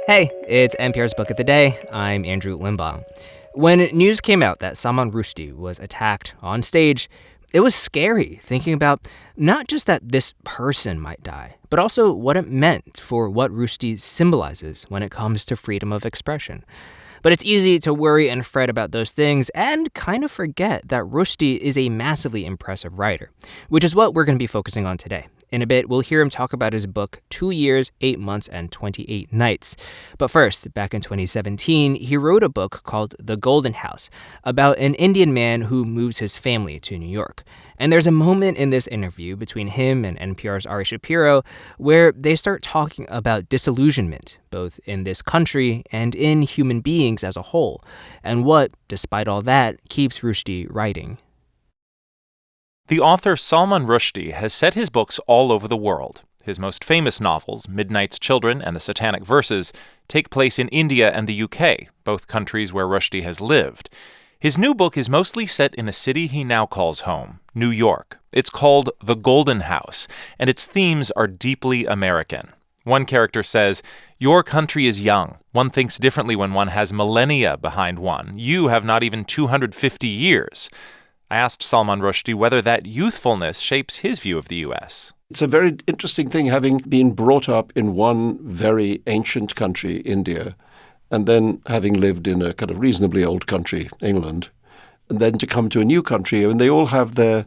Hey, it's NPR's Book of the Day. I'm Andrew Limbaugh. When news came out that Salman Rushdie was attacked on stage, it was scary thinking about not just that this person might die, but also what it meant for what Rushdie symbolizes when it comes to freedom of expression. But it's easy to worry and fret about those things and kind of forget that Rushdie is a massively impressive writer, which is what we're going to be focusing on today. In a bit, we'll hear him talk about his book, 2 Years, 8 Months, and 28 Nights. But first, back in 2017, he wrote a book called The Golden House about an Indian man who moves his family to New York. And there's a moment in this interview between him and NPR's Ari Shapiro where they start talking about disillusionment, both in this country and in human beings as a whole, and what, despite all that, keeps Rushdie writing. The author Salman Rushdie has set his books all over the world. His most famous novels, Midnight's Children and The Satanic Verses, take place in India and the UK, both countries where Rushdie has lived. His new book is mostly set in a city he now calls home, New York. It's called The Golden House, and its themes are deeply American. One character says, "Your country is young. One thinks differently when one has millennia behind one. You have not even 250 years." I asked Salman Rushdie whether that youthfulness shapes his view of the U.S. It's a very interesting thing having been brought up in one very ancient country, India, and then having lived in a kind of reasonably old country, England, and then to come to a new country, and they all have their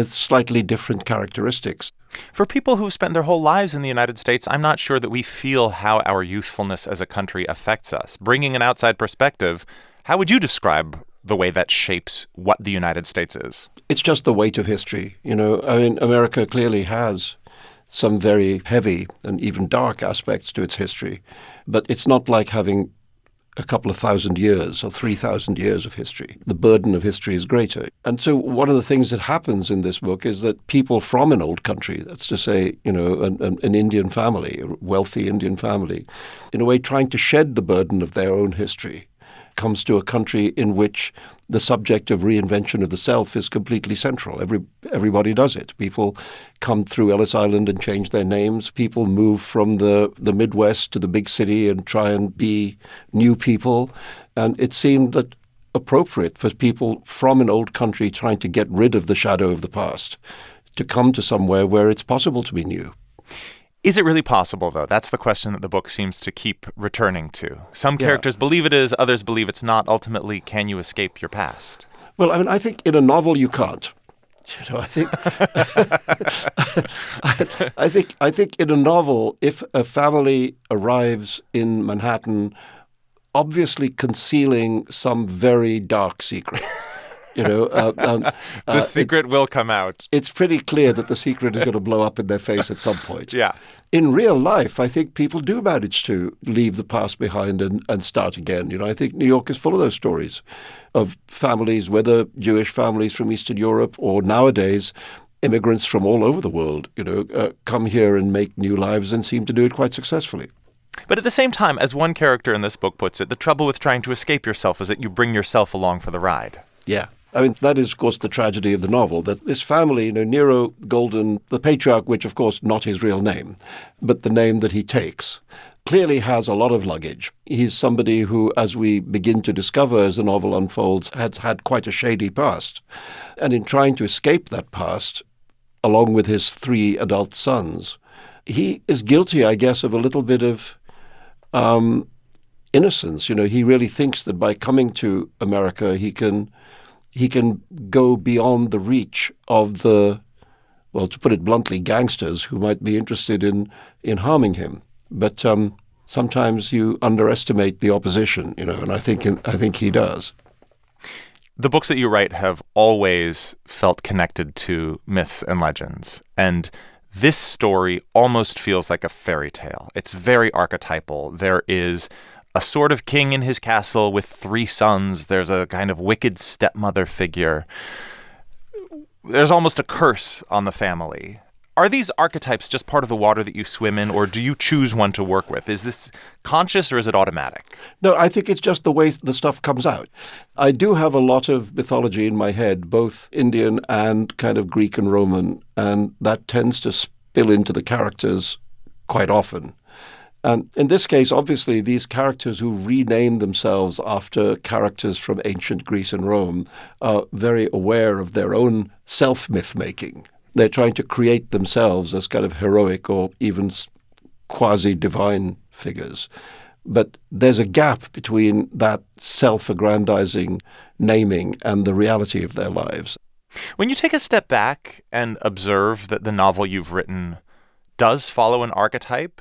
slightly different characteristics. For people who've spent their whole lives in the United States, I'm not sure that we feel how our youthfulness as a country affects us. Bringing an outside perspective, how would you describe the way that shapes what the United States is? It's just the weight of history. I mean, America clearly has some very heavy and even dark aspects to its history, but it's not like having a couple of 1,000 years or 3,000 years of history. The burden of history is greater. And so one of the things that happens in this book is that people from an old country, that's to say, an Indian family, a wealthy Indian family, in a way trying to shed the burden of their own history, comes to a country in which the subject of reinvention of the self is completely central. Everybody does it. People come through Ellis Island and change their names. People move from the Midwest to the big city and try and be new people. And it seemed that appropriate for people from an old country trying to get rid of the shadow of the past to come to somewhere where it's possible to be new. Is it really possible, though? That's the question that the book seems to keep returning to. Some characters believe it is, others believe it's not. Ultimately, can you escape your past? Well, I mean, I think in a novel you can't. I think, I think in a novel, if a family arrives in Manhattan, obviously concealing some very dark secret. The secret will come out. It's pretty clear that the secret is going to blow up in their face at some point. Yeah. In real life, I think people do manage to leave the past behind and start again. I think New York is full of those stories of families, whether Jewish families from Eastern Europe or nowadays immigrants from all over the world, come here and make new lives and seem to do it quite successfully. But at the same time, as one character in this book puts it, the trouble with trying to escape yourself is that you bring yourself along for the ride. Yeah. I mean, that is, of course, the tragedy of the novel, that this family, Nero Golden, the patriarch, which, of course, not his real name, but the name that he takes, clearly has a lot of luggage. He's somebody who, as we begin to discover as the novel unfolds, has had quite a shady past. And in trying to escape that past, along with his 3 adult sons, he is guilty, I guess, of a little bit of innocence. He really thinks that by coming to America, he can go beyond the reach of the, well, to put it bluntly, gangsters who might be interested in harming him. But sometimes you underestimate the opposition, and I think he does. The books that you write have always felt connected to myths and legends, and this story almost feels like a fairy tale. It's very archetypal. There is a sort of king in his castle with 3 sons. There's a kind of wicked stepmother figure. There's almost a curse on the family. Are these archetypes just part of the water that you swim in, or do you choose one to work with? Is this conscious or is it automatic? No, I think it's just the way the stuff comes out. I do have a lot of mythology in my head, both Indian and kind of Greek and Roman, and that tends to spill into the characters quite often. And in this case, obviously, these characters who rename themselves after characters from ancient Greece and Rome are very aware of their own self-myth-making. They're trying to create themselves as kind of heroic or even quasi-divine figures. But there's a gap between that self-aggrandizing naming and the reality of their lives. When you take a step back and observe that the novel you've written does follow an archetype,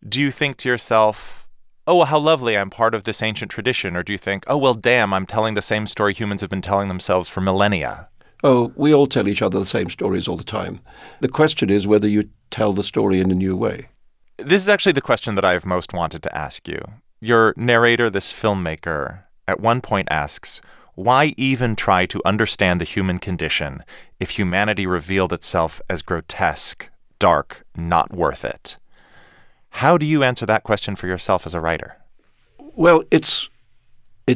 do you think to yourself, oh, well, how lovely, I'm part of this ancient tradition? Or do you think, oh, well, damn, I'm telling the same story humans have been telling themselves for millennia? Oh, we all tell each other the same stories all the time. The question is whether you tell the story in a new way. This is actually the question that I've most wanted to ask you. Your narrator, this filmmaker, at one point asks, why even try to understand the human condition if humanity revealed itself as grotesque, dark, not worth it? How do you answer that question for yourself as a writer? Well, it's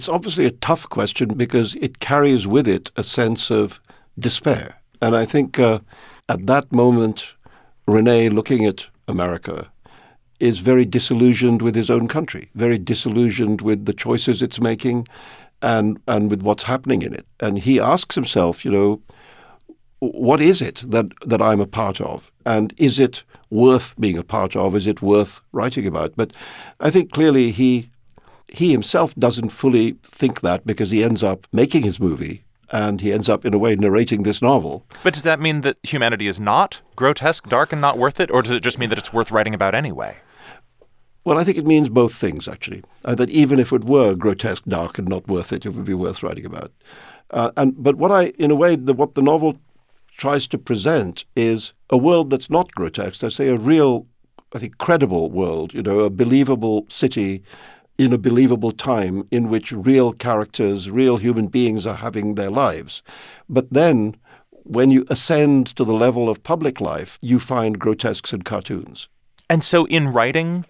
obviously a tough question because it carries with it a sense of despair. And I think at that moment, René, looking at America, is very disillusioned with his own country, very disillusioned with the choices it's making and with what's happening in it. And he asks himself, what is it that I'm a part of? And is it worth being a part of? Is it worth writing about? But I think clearly he himself doesn't fully think that because he ends up making his movie and he ends up, in a way, narrating this novel. But does that mean that humanity is not grotesque, dark, and not worth it? Or does it just mean that it's worth writing about anyway? Well, I think it means both things, actually. That even if it were grotesque, dark, and not worth it, it would be worth writing about. But what the novel tries to present is a world that's not grotesque. I say a real, I think, credible world, a believable city in a believable time in which real characters, real human beings are having their lives. But then when you ascend to the level of public life, you find grotesques and cartoons. And so in writing,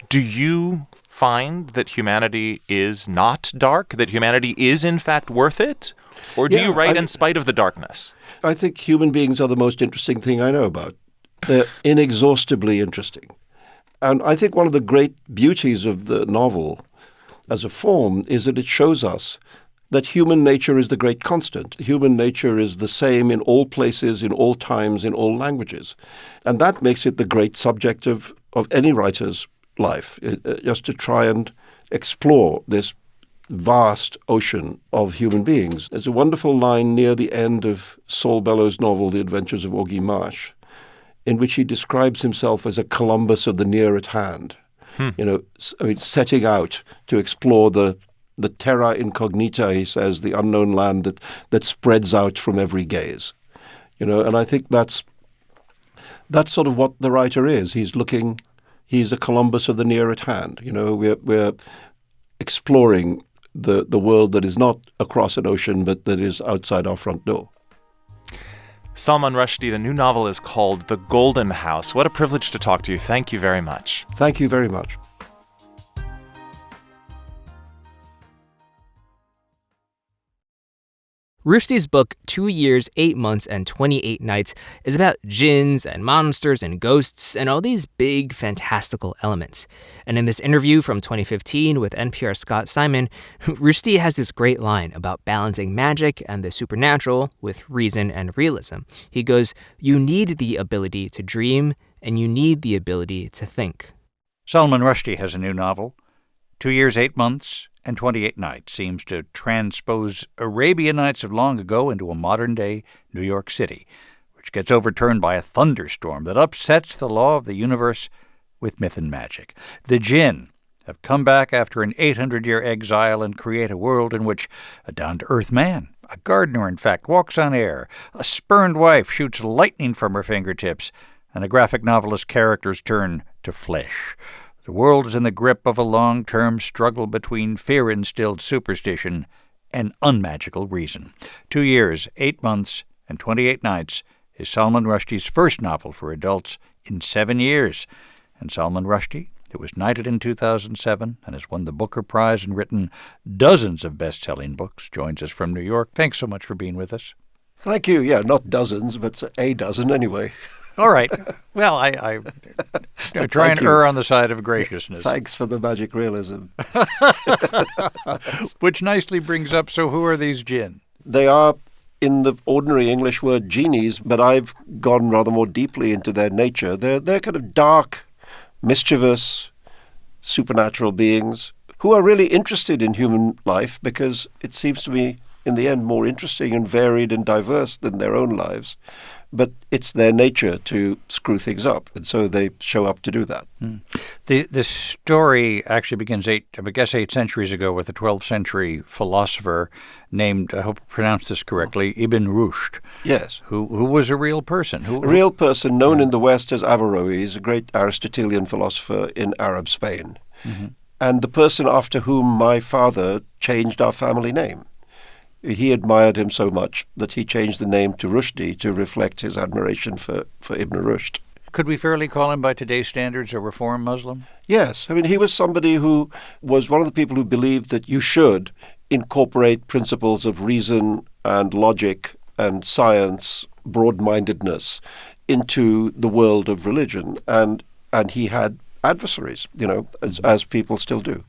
do you find that humanity is not dark, that humanity is in fact worth it? Or do you write in spite of the darkness? I think human beings are the most interesting thing I know about. They're inexhaustibly interesting. And I think one of the great beauties of the novel as a form is that it shows us that human nature is the great constant. Human nature is the same in all places, in all times, in all languages. And that makes it the great subject of any writer's life, just to try and explore this vast ocean of human beings. There's a wonderful line near the end of Saul Bellows' novel, The Adventures of Augie Marsh, in which he describes himself as a Columbus of the near at hand. Setting out to explore the terra incognita, he says, the unknown land that spreads out from every gaze. And I think that's sort of what the writer is. He's a Columbus of the near at hand. We're exploring the world that is not across an ocean, but that is outside our front door. Salman Rushdie, the new novel is called The Golden House. What a privilege to talk to you. Thank you very much. Thank you very much. Rushdie's book, 2 years, 8 months, and 28 nights, is about jinns and monsters and ghosts and all these big, fantastical elements. And in this interview from 2015 with NPR's Scott Simon, Rushdie has this great line about balancing magic and the supernatural with reason and realism. He goes, you need the ability to dream, and you need the ability to think. Salman Rushdie has a new novel, 2 years, 8 months, and 28 nights, seems to transpose Arabian Nights of long ago into a modern-day New York City, which gets overturned by a thunderstorm that upsets the law of the universe with myth and magic. The jinn have come back after an 800-year exile and create a world in which a down-to-earth man, a gardener in fact, walks on air, a spurned wife shoots lightning from her fingertips, and a graphic novelist's characters turn to flesh. The world is in the grip of a long-term struggle between fear-instilled superstition and unmagical reason. 2 years, 8 months, and 28 nights is Salman Rushdie's first novel for adults in 7 years. And Salman Rushdie, who was knighted in 2007 and has won the Booker Prize and written dozens of best-selling books, joins us from New York. Thanks so much for being with us. Thank you. Yeah, not dozens, but a dozen anyway. All right. Well, I try and err on the side of graciousness. Thanks for the magic realism. Which nicely brings up, so who are these jinn? They are, in the ordinary English word, genies, but I've gone rather more deeply into their nature. They're kind of dark, mischievous, supernatural beings who are really interested in human life because it seems to me, in the end, more interesting and varied and diverse than their own lives. But it's their nature to screw things up, and so they show up to do that. The story actually begins 8 centuries ago with a 12th century philosopher named, I hope I pronounced this correctly, Ibn Rushd. Yes. Who was a real person. A real person known in the West as Averroes, a great Aristotelian philosopher in Arab Spain. Mm-hmm. And the person after whom my father changed our family name. He admired him so much that he changed the name to Rushdie to reflect his admiration for Ibn Rushd. Could we fairly call him, by today's standards, a reform Muslim? Yes. I mean, he was somebody who was one of the people who believed that you should incorporate principles of reason and logic and science, broad-mindedness, into the world of religion. And he had adversaries, as people still do.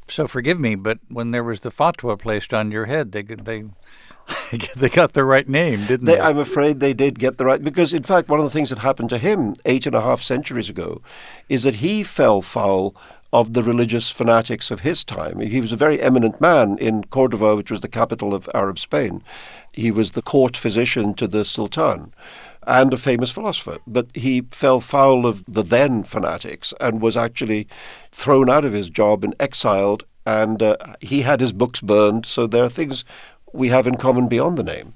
So forgive me, but when there was the fatwa placed on your head, they got the right name, didn't they? I'm afraid they did get the right, because in fact one of the things that happened to him 8.5 centuries ago is that he fell foul of the religious fanatics of his time. He was a very eminent man in Cordova, which was the capital of Arab Spain. He was the court physician to the Sultan and a famous philosopher. But he fell foul of the then fanatics and was actually thrown out of his job and exiled, and he had his books burned. So there are things we have in common beyond the name.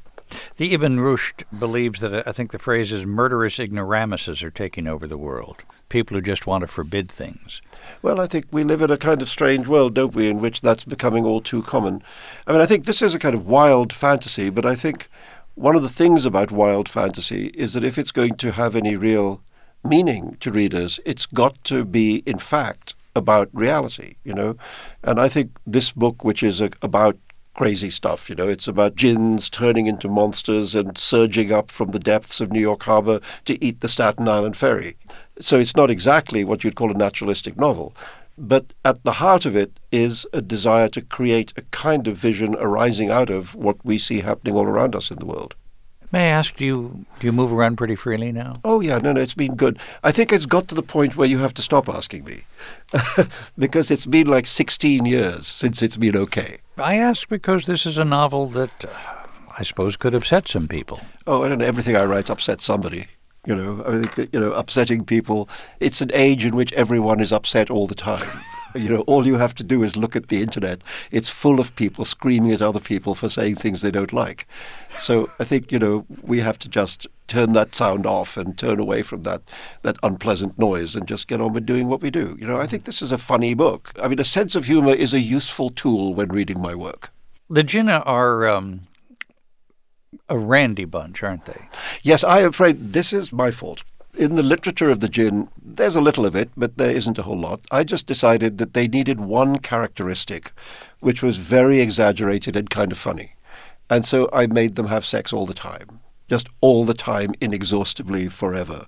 The Ibn Rushd believes that, I think the phrase is, murderous ignoramuses are taking over the world, people who just want to forbid things. Well, I think we live in a kind of strange world, don't we, in which that's becoming all too common. I mean, I think this is a kind of wild fantasy, but I think one of the things about wild fantasy is that if it's going to have any real meaning to readers, it's got to be, in fact, about reality, And I think this book, which is about crazy stuff, it's about jinns turning into monsters and surging up from the depths of New York Harbor to eat the Staten Island ferry. So it's not exactly what you'd call a naturalistic novel. But at the heart of it is a desire to create a kind of vision arising out of what we see happening all around us in the world. May I ask, do you move around pretty freely now? Oh, yeah. No, it's been good. I think it's got to the point where you have to stop asking me because it's been like 16 years since it's been okay. I ask because this is a novel that I suppose could upset some people. Oh, I don't know. Everything I write upsets somebody. I think that, upsetting people, it's an age in which everyone is upset all the time. All you have to do is look at the internet. It's full of people screaming at other people for saying things they don't like. So I think, we have to just turn that sound off and turn away from that unpleasant noise and just get on with doing what we do. I think this is a funny book. I mean, a sense of humor is a useful tool when reading my work. The Jinnah are a randy bunch, aren't they? Yes, I'm afraid this is my fault. In the literature of the jinn, there's a little of it, but there isn't a whole lot. I just decided that they needed one characteristic, which was very exaggerated and kind of funny. And so I made them have sex all the time, just all the time, inexhaustibly, forever.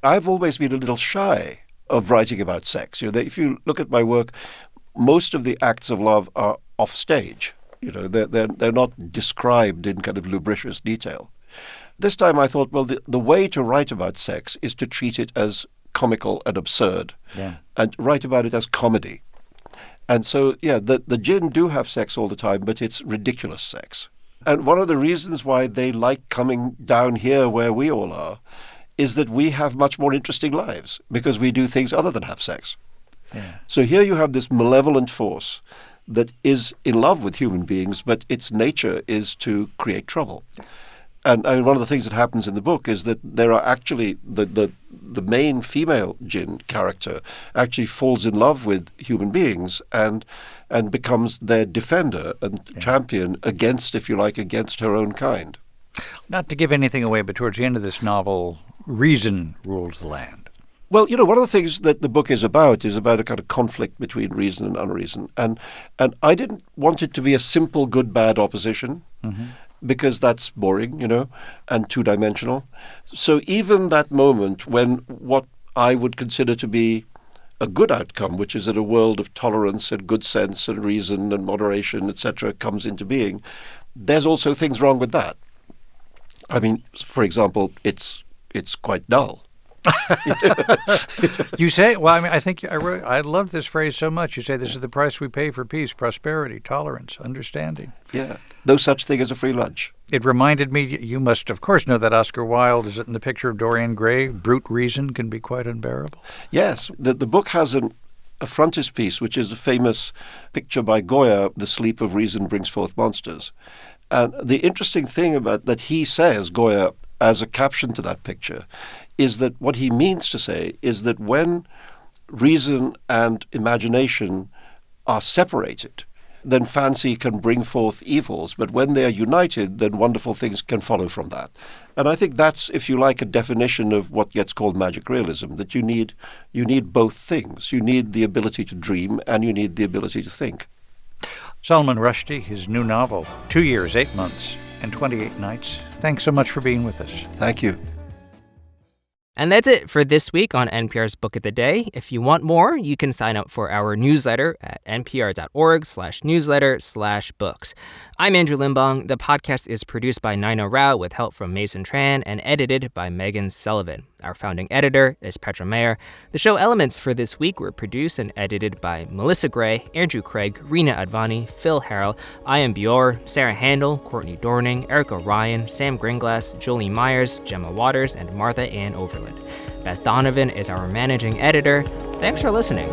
I've always been a little shy of writing about sex. If you look at my work, most of the acts of love are off stage. They're not described in kind of lubricious detail. This time I thought, well, the way to write about sex is to treat it as comical and absurd, and write about it as comedy. And so, the jinn do have sex all the time, but it's ridiculous sex. And one of the reasons why they like coming down here where we all are is that we have much more interesting lives because we do things other than have sex. Yeah. So here you have this malevolent force that is in love with human beings, but its nature is to create trouble. And I mean, one of the things that happens in the book is that there are actually the main female jinn character actually falls in love with human beings and becomes their defender and champion against her own kind. Not to give anything away, but towards the end of this novel, reason rules the land. Well, one of the things that the book is about a kind of conflict between reason and unreason. And I didn't want it to be a simple good-bad opposition. Mm-hmm. because that's boring, and two-dimensional. So even that moment when what I would consider to be a good outcome, which is that a world of tolerance and good sense and reason and moderation, etc., comes into being, there's also things wrong with that. I mean, for example, it's quite dull. You say, I think I love this phrase so much. You say this is the price we pay for peace, prosperity, tolerance, understanding. Yeah, no such thing as a free lunch. It reminded me, you must, of course, know that Oscar Wilde, is it in the picture of Dorian Gray, brute reason can be quite unbearable? Yes, the book has a frontispiece, which is a famous picture by Goya, The Sleep of Reason Brings Forth Monsters. And the interesting thing about that he says, Goya, as a caption to that picture, is that what he means to say is that when reason and imagination are separated, then fancy can bring forth evils. But when they are united, then wonderful things can follow from that. And I think that's, if you like, a definition of what gets called magic realism, that you need both things. You need the ability to dream and you need the ability to think. Salman Rushdie, his new novel, 2 years, 8 months, and 28 nights. Thanks so much for being with us. Thank you. And that's it for this week on NPR's Book of the Day. If you want more, you can sign up for our newsletter at npr.org/newsletter/books. I'm Andrew Limbong. The podcast is produced by Nina Rao with help from Mason Tran and edited by Megan Sullivan. Our founding editor is Petra Mayer. The show elements for this week were produced and edited by Melissa Gray, Andrew Craig, Rena Advani, Phil Harrell, Ian Bior, Sarah Handel, Courtney Dorning, Erica Ryan, Sam Gringlass, Jolie Myers, Gemma Waters, and Martha Ann Overland. Beth Donovan is our managing editor. Thanks for listening.